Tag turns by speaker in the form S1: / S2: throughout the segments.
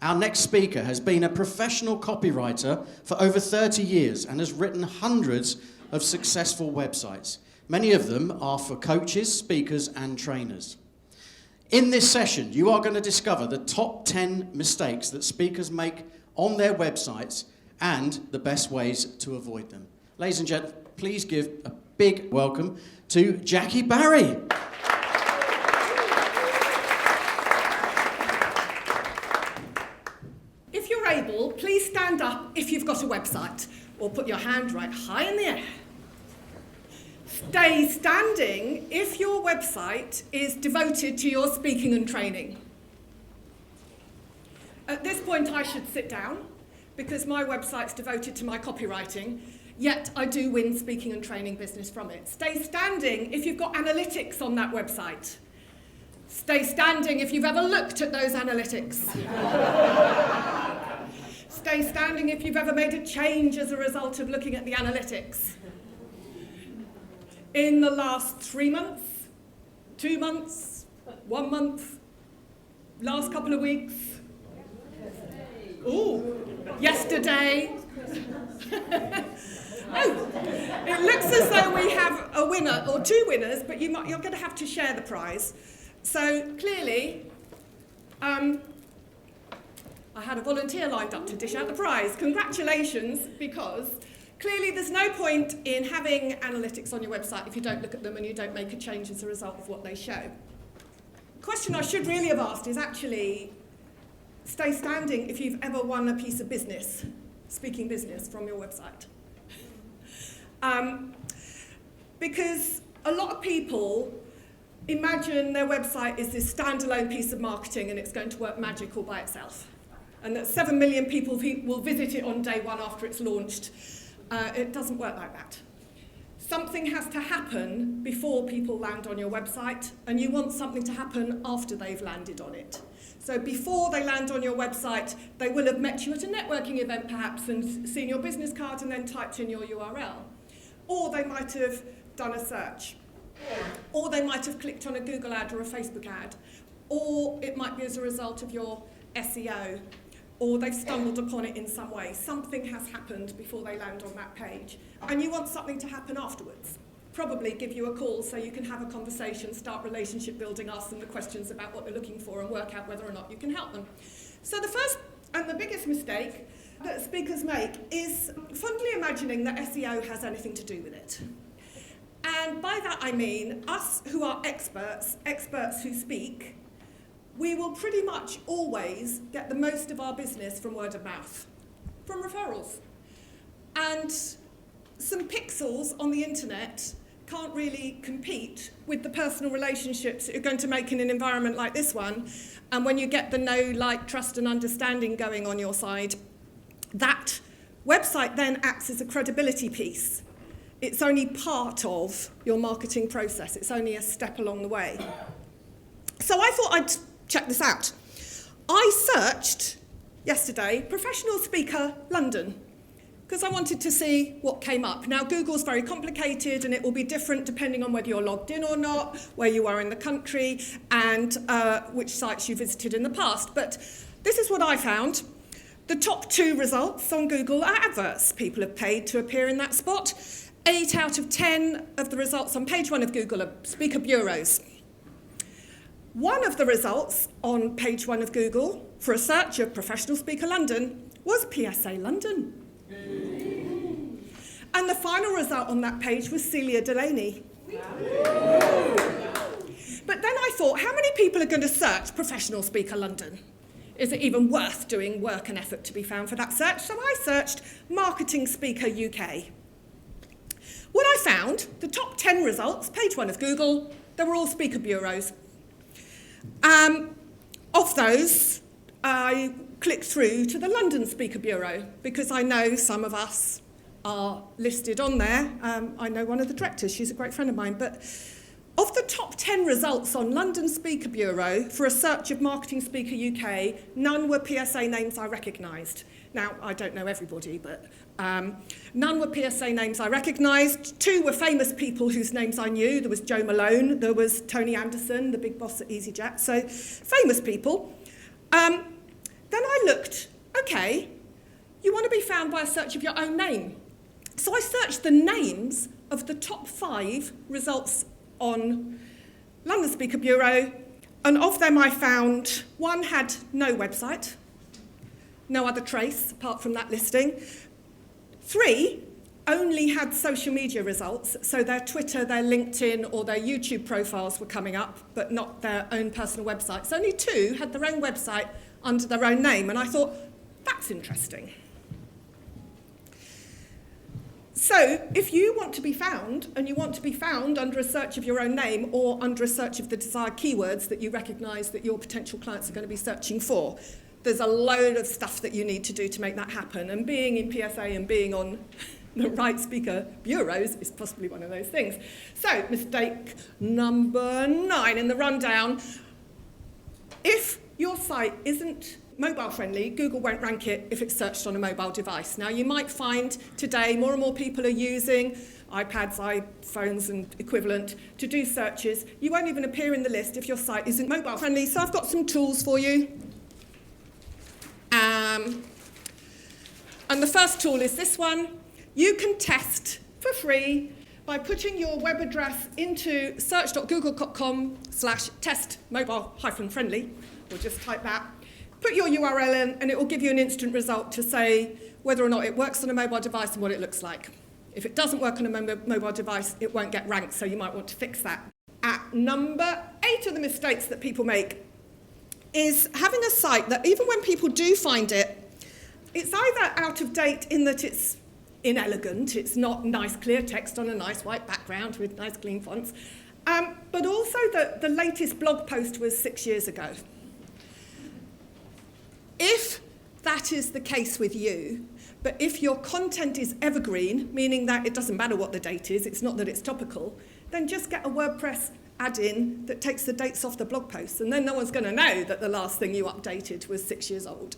S1: Our next speaker has been a professional copywriter for over 30 years and has written hundreds of successful websites. Many of them are for coaches, speakers, and trainers. In this session, you are going to discover the top 10 mistakes that speakers make on their websites and the best ways to avoid them. Ladies and gentlemen, please give a big welcome to Jackie Barrie.
S2: If you're able, please stand up if you've got a website, or put your hand right high in the air. Stay standing if your website is devoted to your speaking and training. At this point, I should sit down, because my website's devoted to my copywriting, yet I do win speaking and training business from it. Stay standing if you've got analytics on that website. Stay standing if you've ever looked at those analytics. Stay standing if you've ever made a change as a result of looking at the analytics. In the last 3 months, 2 months, 1 month, last couple of weeks. Ooh, yesterday. Oh, it looks as though we have a winner or two winners, but you're going to have to share the prize. So clearly, I had a volunteer lined up to dish out the prize. Congratulations, because clearly there's no point in having analytics on your website if you don't look at them and you don't make a change as a result of what they show. The question I should really have asked is actually, stay standing if you've ever won a piece of business, speaking business, from your website. Because a lot of people imagine their website is this standalone piece of marketing and it's going to work magic all by itself. And that 7 million people will visit it on day one after it's launched. It doesn't work like that. Something has to happen before people land on your website, and you want something to happen after they've landed on it. So before they land on your website, they will have met you at a networking event perhaps and seen your business card and then typed in your URL. Or they might have done a search. Or they might have clicked on a Google ad or a Facebook ad. Or it might be as a result of your SEO. Or they've stumbled upon it in some way. Something has happened before they land on that page. And you want something to happen afterwards. Probably give you a call so you can have a conversation, start relationship building, ask them the questions about what they're looking for and work out whether or not you can help them. So the first and the biggest mistake that speakers make is fondly imagining that SEO has anything to do with it. And by that I mean us who are experts who speak, we will pretty much always get the most of our business from word of mouth, from referrals. And some pixels on the internet can't really compete with the personal relationships that you're going to make in an environment like this one. And when you get the know, like, trust and understanding going on your side, that website then acts as a credibility piece. It's only part of your marketing process. It's only a step along the way. So I thought I'd check this out. I searched yesterday, Professional Speaker London, because I wanted to see what came up. Now, Google's very complicated, and it will be different depending on whether you're logged in or not, where you are in the country, and which sites you visited in the past. But this is what I found. The top 2 results on Google are adverts. People have paid to appear in that spot. 8 out of 10 of the results on page 1 of Google are speaker bureaus. One of the results on page 1 of Google for a search of Professional Speaker London was PSA London. And the final result on that page was Celia Delaney. But then I thought, how many people are going to search Professional Speaker London? Is it even worth doing work and effort to be found for that search? So I searched Marketing Speaker UK. What I found, the top 10 results, page 1 of Google, they were all speaker bureaus. Of those, I clicked through to the London Speaker Bureau because I know some of us are listed on there. I know one of the directors, she's a great friend of mine. But of the top 10 results on London Speaker Bureau for a search of Marketing Speaker UK, none were PSA names I recognised. Now, I don't know everybody, but none were PSA names I recognised. 2 were famous people whose names I knew. There was Joe Malone, there was Tony Anderson, the big boss at EasyJet. So, famous people. Then I looked, okay, you want to be found by a search of your own name. So I searched the names of the top 5 results on London Speaker Bureau, and of them I found 1 had no website, no other trace apart from that listing. 3 only had social media results, so their Twitter, their LinkedIn, or their YouTube profiles were coming up, but not their own personal websites. Only 2 had their own website under their own name, and I thought, that's interesting. So if you want to be found, and you want to be found under a search of your own name or under a search of the desired keywords that you recognise that your potential clients are going to be searching for, there's a load of stuff that you need to do to make that happen. And being in PSA and being on the right speaker bureaus is possibly one of those things. So mistake number 9 in the rundown. If your site isn't mobile friendly, Google won't rank it if it's searched on a mobile device. Now you might find today more and more people are using iPads, iPhones and equivalent to do searches. You won't even appear in the list if your site isn't mobile friendly. So I've got some tools for you. And the first tool is this one. You can test for free by putting your web address into search.google.com/test mobile-friendly, or just type that. Put your URL in, and it will give you an instant result to say whether or not it works on a mobile device and what it looks like. If it doesn't work on a mobile device, it won't get ranked, so you might want to fix that. At number 8 of the mistakes that people make is having a site that even when people do find it, it's either out of date in that it's inelegant, it's not nice clear text on a nice white background with nice clean fonts, but also that the latest blog post was 6 years ago. If that is the case with you, but if your content is evergreen, meaning that it doesn't matter what the date is, it's not that it's topical, then just get a WordPress add-in that takes the dates off the blog posts, and then no one's going to know that the last thing you updated was 6 years old.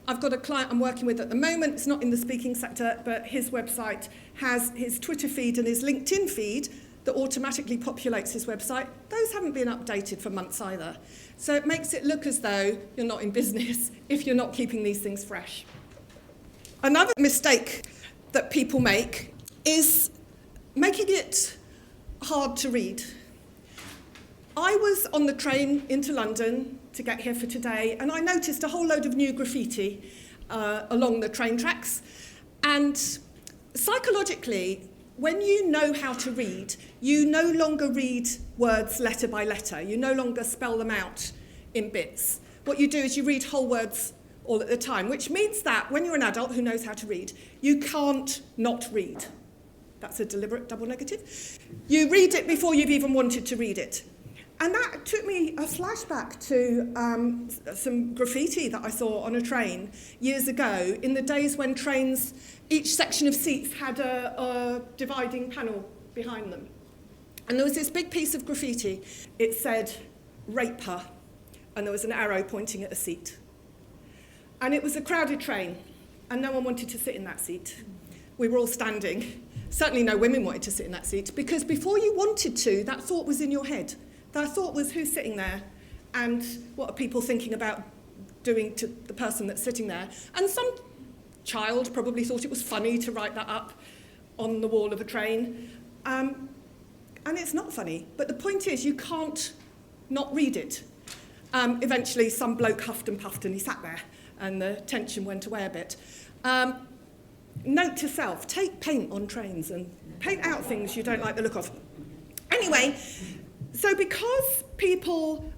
S2: I've got a client I'm working with at the moment, it's not in the speaking sector, but his website has his Twitter feed and his LinkedIn feed that automatically populates his website. Those haven't been updated for months either. So it makes it look as though you're not in business if you're not keeping these things fresh. Another mistake that people make is making it hard to read. I was on the train into London to get here for today, and I noticed a whole load of new graffiti along the train tracks. And psychologically, when you know how to read, you no longer read words letter by letter. You no longer spell them out in bits. What you do is you read whole words all at the time, which means that when you're an adult who knows how to read, you can't not read. That's a deliberate double negative. You read it before you've even wanted to read it. And that took me a flashback to some graffiti that I saw on a train years ago, in the days when trains, each section of seats had a dividing panel behind them. And there was this big piece of graffiti. It said, "Rape her," and there was an arrow pointing at a seat. And it was a crowded train, and no one wanted to sit in that seat. We were all standing. Certainly no women wanted to sit in that seat, because before you wanted to, that thought was in your head. That thought was, who's sitting there, and what are people thinking about doing to the person that's sitting there? And some child probably thought it was funny to write that up on the wall of a train. And it's not funny, but the point is you can't not read it. Eventually some bloke huffed and puffed and he sat there, and the tension went away a bit. Note to self, take paint on trains and paint out things you don't like the look of. Anyway, so because people,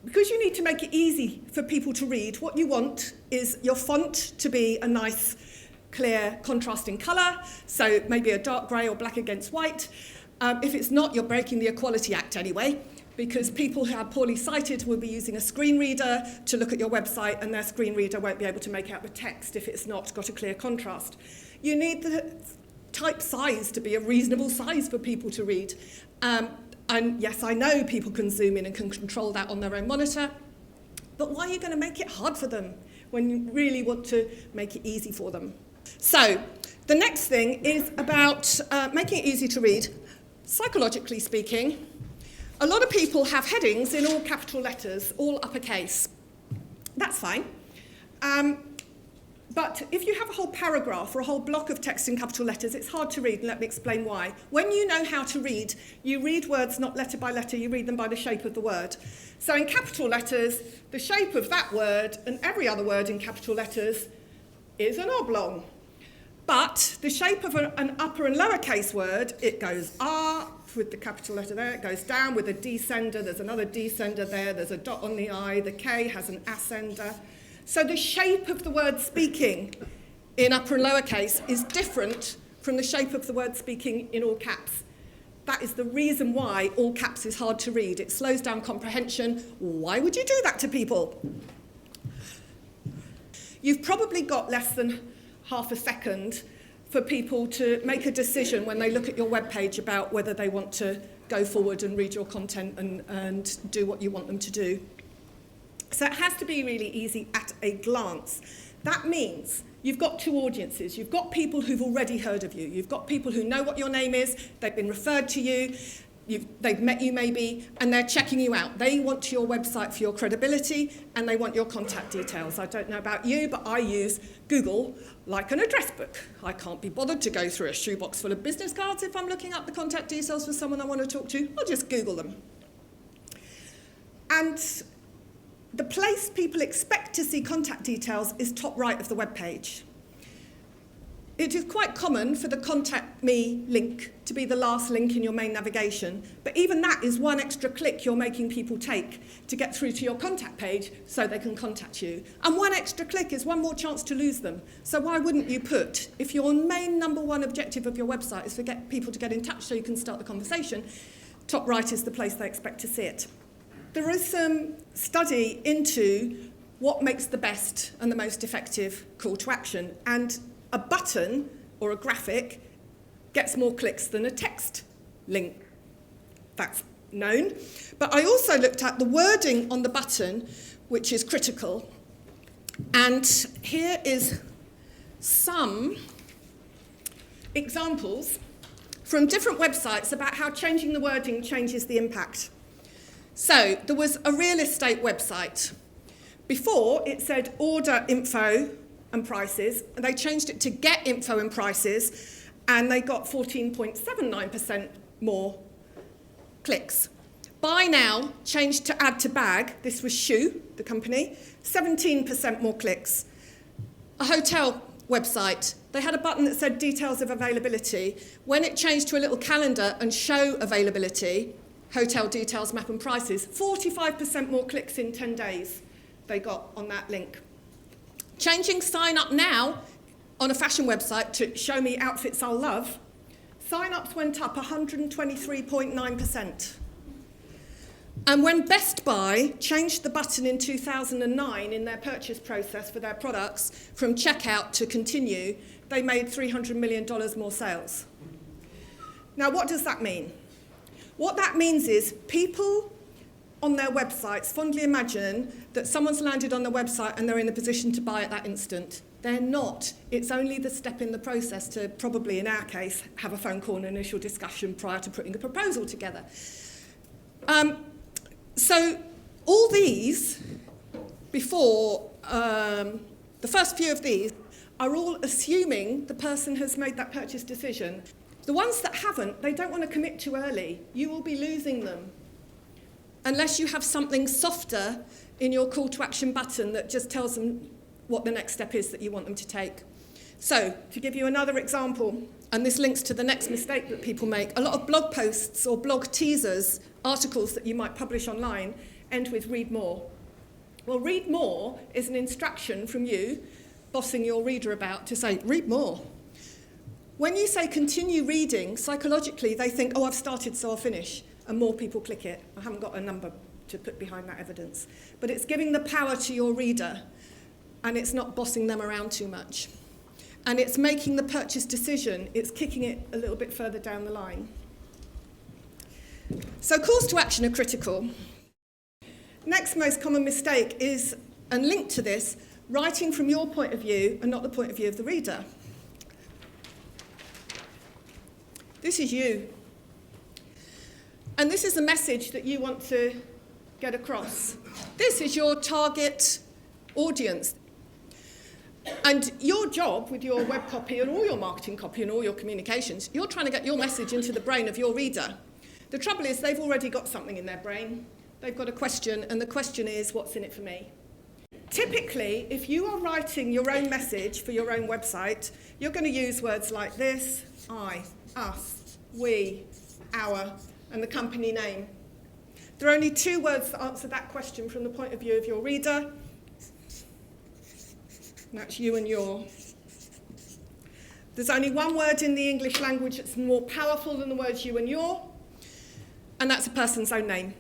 S2: because you need to make it easy for people to read, what you want is your font to be a nice, clear, contrasting colour, so maybe a dark grey or black against white. If it's not, you're breaking the Equality Act anyway, because people who are poorly sighted will be using a screen reader to look at your website, and their screen reader won't be able to make out the text if it's not got a clear contrast. You need the type size to be a reasonable size for people to read. And yes, I know people can zoom in and can control that on their own monitor, but why are you going to make it hard for them when you really want to make it easy for them? So the next thing is about making it easy to read. Psychologically speaking, a lot of people have headings in all capital letters, all uppercase. That's fine. But if you have a whole paragraph or a whole block of text in capital letters, it's hard to read, and let me explain why. When you know how to read, you read words not letter by letter, you read them by the shape of the word. So in capital letters, the shape of that word and every other word in capital letters is an oblong. But the shape of an upper and lowercase word, it goes up with the capital letter there, it goes down with a descender, there's another descender there, there's a dot on the I, the K has an ascender. So the shape of the word speaking in upper and lowercase is different from the shape of the word speaking in all caps. That is the reason why all caps is hard to read. It slows down comprehension. Why would you do that to people? You've probably got less than half a second for people to make a decision when they look at your webpage about whether they want to go forward and read your content and do what you want them to do. So it has to be really easy at a glance. That means you've got two audiences. You've got people who've already heard of you. You've got people who know what your name is. They've been referred to you. They've met you maybe, and they're checking you out. They want your website for your credibility, and they want your contact details. I don't know about you, but I use Google like an address book. I can't be bothered to go through a shoebox full of business cards if I'm looking up the contact details for someone I want to talk to. I'll just Google them. And the place people expect to see contact details is top right of the web page. It is quite common for the Contact Me link to be the last link in your main navigation, but even that is one extra click you're making people take to get through to your contact page so they can contact you. And one extra click is one more chance to lose them. So why wouldn't you put, if your main number one objective of your website is for people to get in touch so you can start the conversation, top right is the place they expect to see it. There is some study into what makes the best and the most effective call to action, and a button or a graphic gets more clicks than a text link. That's known. But I also looked at the wording on the button, which is critical. And here is some examples from different websites about how changing the wording changes the impact. So there was a real estate website. Before, it said order info and prices, and they changed it to get info and prices, and they got 14.79% more clicks. Buy now changed to add to bag. This was Shoe, the company, 17% more clicks. A hotel website, they had a button that said details of availability. When it changed to a little calendar and show availability, hotel details, map and prices, 45% more clicks in 10 days they got on that link. Changing sign up now on a fashion website to show me outfits I'll love, sign-ups went up 123.9%. And when Best Buy changed the button in 2009 in their purchase process for their products from checkout to continue, they made $300 million more sales. Now, what does that mean? What that means is people on their websites fondly imagine that someone's landed on their website and they're in a position to buy at that instant. They're not. It's only the step in the process to probably, in our case, have a phone call and initial discussion prior to putting a proposal together. So all these, before the first few of these, are all assuming the person has made that purchase decision. The ones that haven't, they don't want to commit too early. You will be losing them unless you have something softer in your call to action button that just tells them what the next step is that you want them to take. So, to give you another example, and this links to the next mistake that people make, a lot of blog posts or blog teasers, articles that you might publish online, end with read more. Well, read more is an instruction from you, bossing your reader about, to say, read more. When you say continue reading, psychologically they think, oh, I've started, so I'll finish, and more people click it. I haven't got a number to put behind that evidence. But it's giving the power to your reader, and it's not bossing them around too much. And it's making the purchase decision, it's kicking it a little bit further down the line. So calls to action are critical. Next most common mistake is, and linked to this, writing from your point of view and not the point of view of the reader. This is you. And this is the message that you want to get across. This is your target audience. And your job with your web copy and all your marketing copy and all your communications, you're trying to get your message into the brain of your reader. The trouble is they've already got something in their brain. They've got a question, and the question is, what's in it for me? Typically, if you are writing your own message for your own website, you're going to use words like this: I, us, we, our, and the company name. There are only 2 words that answer that question from the point of view of your reader. And that's you and your. There's only 1 word in the English language that's more powerful than the words you and your, and that's a person's own name.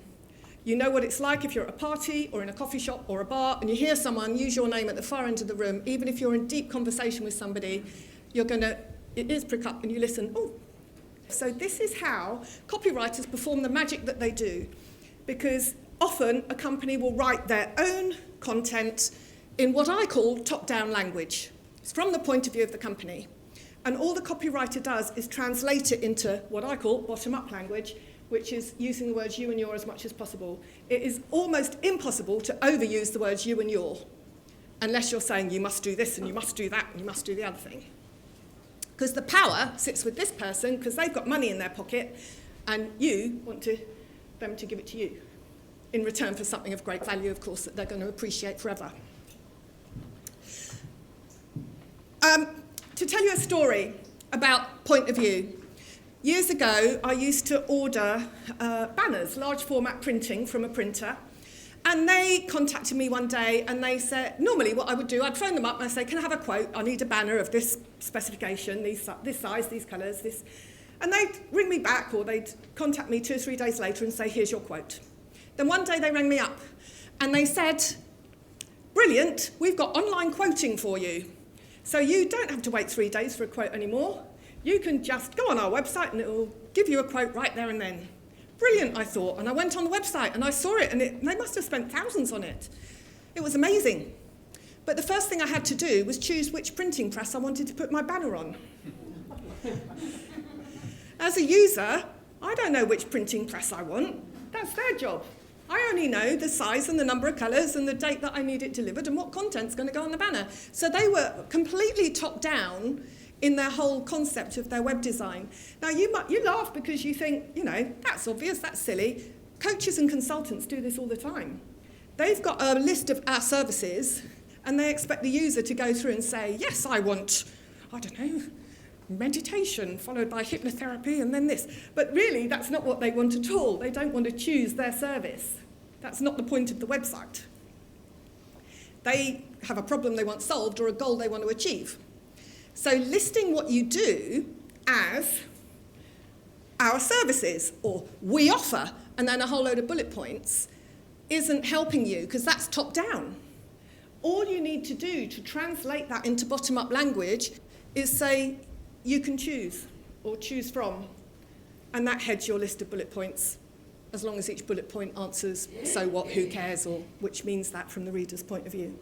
S2: You know what it's like if you're at a party or in a coffee shop or a bar and you hear someone use your name at the far end of the room. Even if you're in deep conversation with somebody, it is prick up and you listen. Oh. So this is how copywriters perform the magic that they do, because often a company will write their own content in what I call top-down language. It's from the point of view of the company. And all the copywriter does is translate it into what I call bottom-up language, which is using the words you and your as much as possible. It is almost impossible to overuse the words you and your, unless you're saying you must do this and you must do that and you must do the other thing. Because the power sits with this person because they've got money in their pocket and you want them to give it to you in return for something of great value, of course, that they're going to appreciate forever. To tell you a story about point of view. Years ago, I used to order banners, large format printing from a printer, and they contacted me one day and they said, normally what I would do, I'd phone them up and I'd say, can I have a quote? I need a banner of this specification, this size, these colours, this. And they'd ring me back or they'd contact me 2 or 3 days later and say, here's your quote. Then one day they rang me up and they said, brilliant, we've got online quoting for you. So you don't have to wait 3 days for a quote anymore. You can just go on our website and it will give you a quote right there and then. Brilliant, I thought. And I went on the website and I saw it and they must have spent thousands on it. It was amazing. But the first thing I had to do was choose which printing press I wanted to put my banner on. As a user, I don't know which printing press I want. That's their job. I only know the size and the number of colours and the date that I need it delivered and what content's going to go on the banner. So they were completely top down in their whole concept of their web design. Now, you laugh because you think, that's obvious, that's silly. Coaches and consultants do this all the time. They've got a list of our services, and they expect the user to go through and say, yes, I want, meditation, followed by hypnotherapy, and then this. But really, that's not what they want at all. They don't want to choose their service. That's not the point of the website. They have a problem they want solved or a goal they want to achieve. So listing what you do as our services or we offer and then a whole load of bullet points isn't helping you because that's top down. All you need to do to translate that into bottom-up language is say you can choose or choose from, and that heads your list of bullet points as long as each bullet point answers so what, who cares, or which means that from the reader's point of view.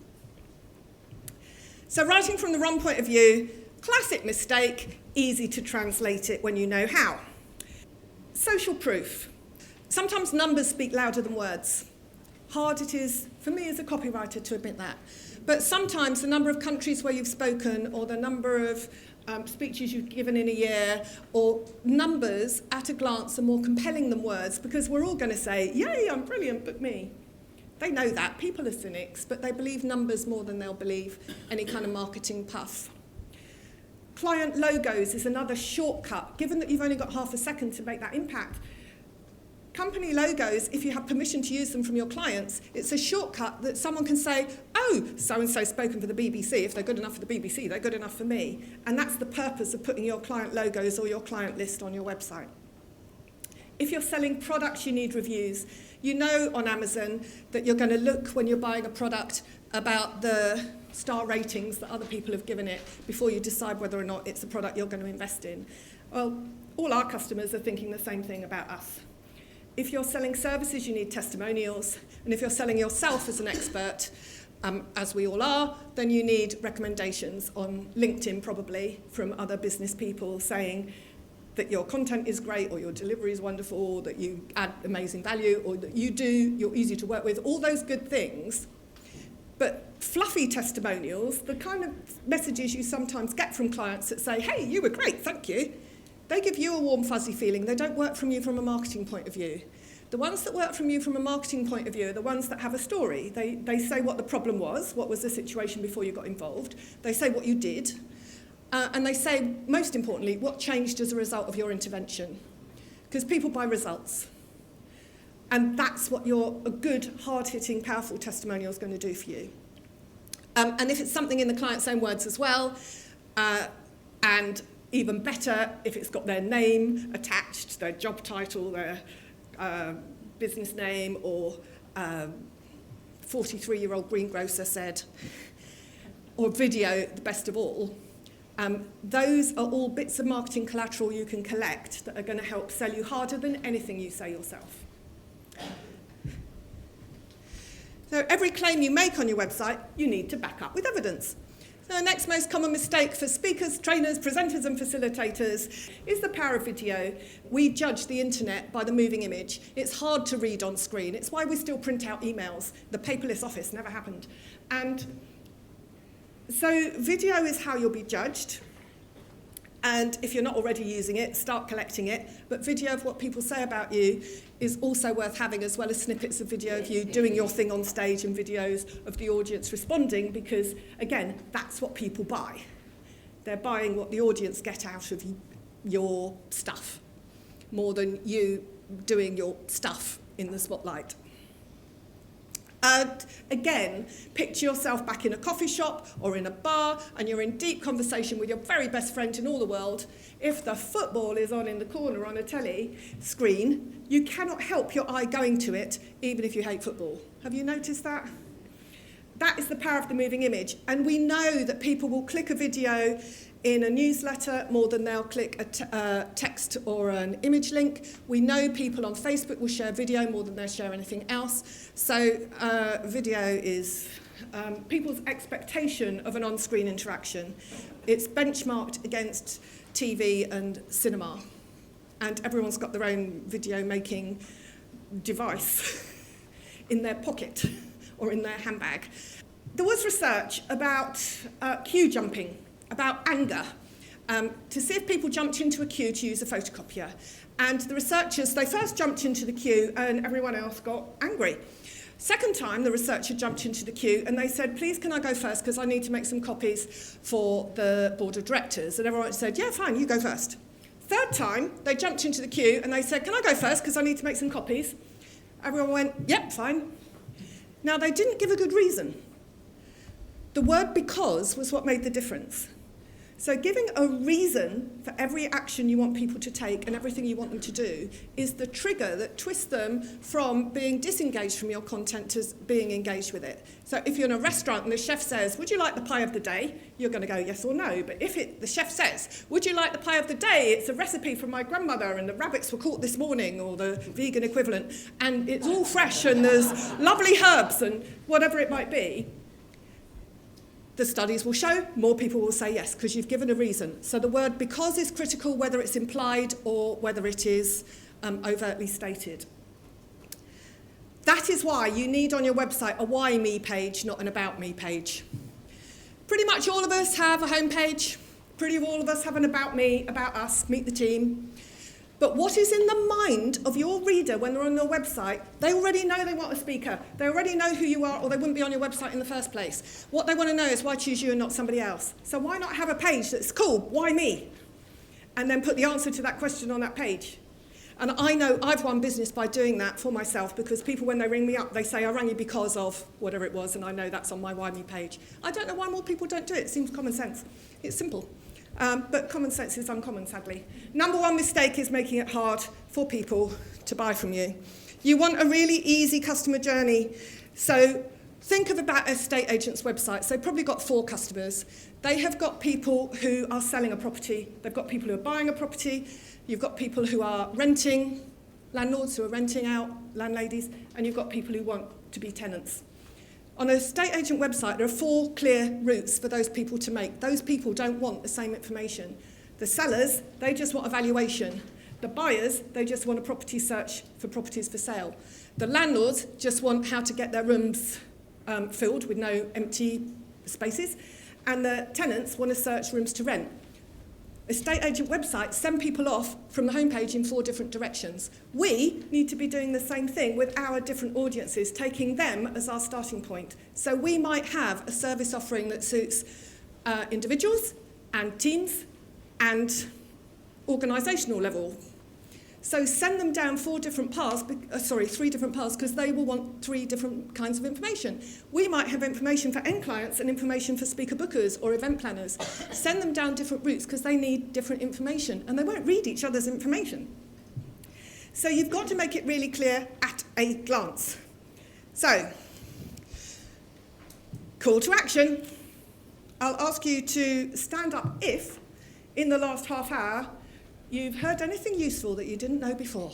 S2: So writing from the wrong point of view, classic mistake, easy to translate it when you know how. Social proof. Sometimes numbers speak louder than words. Hard it is for me as a copywriter to admit that. But sometimes the number of countries where you've spoken or the number of speeches you've given in a year or numbers at a glance are more compelling than words because we're all going to say, yay, I'm brilliant, but me. They know that. People are cynics, but they believe numbers more than they'll believe any kind of marketing puff. Client logos is another shortcut. Given that you've only got half a second to make that impact, company logos, if you have permission to use them from your clients, it's a shortcut that someone can say, oh, so-and-so spoken for the BBC. If they're good enough for the BBC, they're good enough for me. And that's the purpose of putting your client logos or your client list on your website. If you're selling products, you need reviews. You know on Amazon that you're going to look when you're buying a product about the star ratings that other people have given it before you decide whether or not it's a product you're going to invest in. Well, all our customers are thinking the same thing about us. If you're selling services, you need testimonials. And if you're selling yourself as an expert, as we all are, then you need recommendations on LinkedIn probably from other business people saying that your content is great or your delivery is wonderful or that you add amazing value or that you're easy to work with, all those good things. But fluffy testimonials, the kind of messages you sometimes get from clients that say, hey, you were great, thank you, they give you a warm, fuzzy feeling. They don't work from you from a marketing point of view. The ones that work from you from a marketing point of view are the ones that have a story. They say what the problem was, what was the situation before you got involved. They say what you did. And they say, most importantly, what changed as a result of your intervention. Because people buy results. And that's what a good, hard-hitting, powerful testimonial is going to do for you. And if it's something in the client's own words as well, and even better, if it's got their name attached, their job title, their business name, or 43-year-old greengrocer said, or video, the best of all. Those are all bits of marketing collateral you can collect that are going to help sell you harder than anything you say yourself. So every claim you make on your website, you need to back up with evidence. The next most common mistake for speakers, trainers, presenters and facilitators is the power of video. We judge the internet by the moving image. It's hard to read on screen. It's why we still print out emails. The paperless office never happened. And so video is how you'll be judged. And if you're not already using it, start collecting it. But video of what people say about you is also worth having, as well as snippets of video of you doing your thing on stage and videos of the audience responding, because, again, that's what people buy. They're buying what the audience get out of your stuff, more than you doing your stuff in the spotlight. And again, picture yourself back in a coffee shop or in a bar, and you're in deep conversation with your very best friend in all the world. If the football is on in the corner on a telly screen, you cannot help your eye going to it, even if you hate football. Have you noticed that? That is the power of the moving image. And we know that people will click a video in a newsletter more than they'll click a text or an image link. We know people on Facebook will share video more than they'll share anything else. So video is people's expectation of an on-screen interaction. It's benchmarked against TV and cinema. And everyone's got their own video-making device in their pocket or in their handbag. There was research about queue jumping, about anger, to see if people jumped into a queue to use a photocopier. And the researchers, they first jumped into the queue and everyone else got angry. Second time, the researcher jumped into the queue and they said, please can I go first because I need to make some copies for the board of directors. And everyone said, yeah, fine, you go first. Third time, they jumped into the queue and they said, can I go first because I need to make some copies? Everyone went, yep, fine. Now, they didn't give a good reason. The word because was what made the difference. So giving a reason for every action you want people to take and everything you want them to do is the trigger that twists them from being disengaged from your content to being engaged with it. So if you're in a restaurant and the chef says, would you like the pie of the day? You're going to go yes or no. But if the chef says, would you like the pie of the day? It's a recipe from my grandmother and the rabbits were caught this morning, or the vegan equivalent, and it's all fresh and there's lovely herbs and whatever it might be, the studies will show more people will say yes, because you've given a reason. So the word because is critical, whether it's implied or whether it is overtly stated. That is why you need on your website a why me page, not an about me page. Pretty much all of us have a homepage. Pretty all of us have an about me, about us, meet the team. But what is in the mind of your reader when they're on your website? They already know they want a speaker. They already know who you are, or they wouldn't be on your website in the first place. What they want to know is why choose you and not somebody else. So why not have a page that's cool, why me? And then put the answer to that question on that page. And I know I've won business by doing that for myself, because people, when they ring me up, they say, I rang you because of whatever it was, and I know that's on my why me page. I don't know why more people don't do it. It seems common sense. It's simple. But common sense is uncommon, sadly. Number one mistake is making it hard for people to buy from you. You want a really easy customer journey. So think of about estate agents' websites. They've probably got 4 customers. They have got people who are selling a property. They've got people who are buying a property. You've got people who are renting, landlords who are renting out, landladies, and you've got people who want to be tenants. On an estate agent website, there are 4 clear routes for those people to make. Those people don't want the same information. The sellers, they just want a valuation. The buyers, they just want a property search for properties for sale. The landlords just want how to get their rooms filled with no empty spaces, and the tenants want to search rooms to rent. Estate agent websites send people off from the homepage in 4 different directions. We need to be doing the same thing with our different audiences, taking them as our starting point. So we might have a service offering that suits individuals and teams and organisational level. So send them down 3 different paths, because they will want 3 different kinds of information. We might have information for end clients and information for speaker bookers or event planners. Send them down different routes because they need different information and they won't read each other's information. So you've got to make it really clear at a glance. So, call to action. I'll ask you to stand up if, in the last half hour, you've heard anything useful that you didn't know before.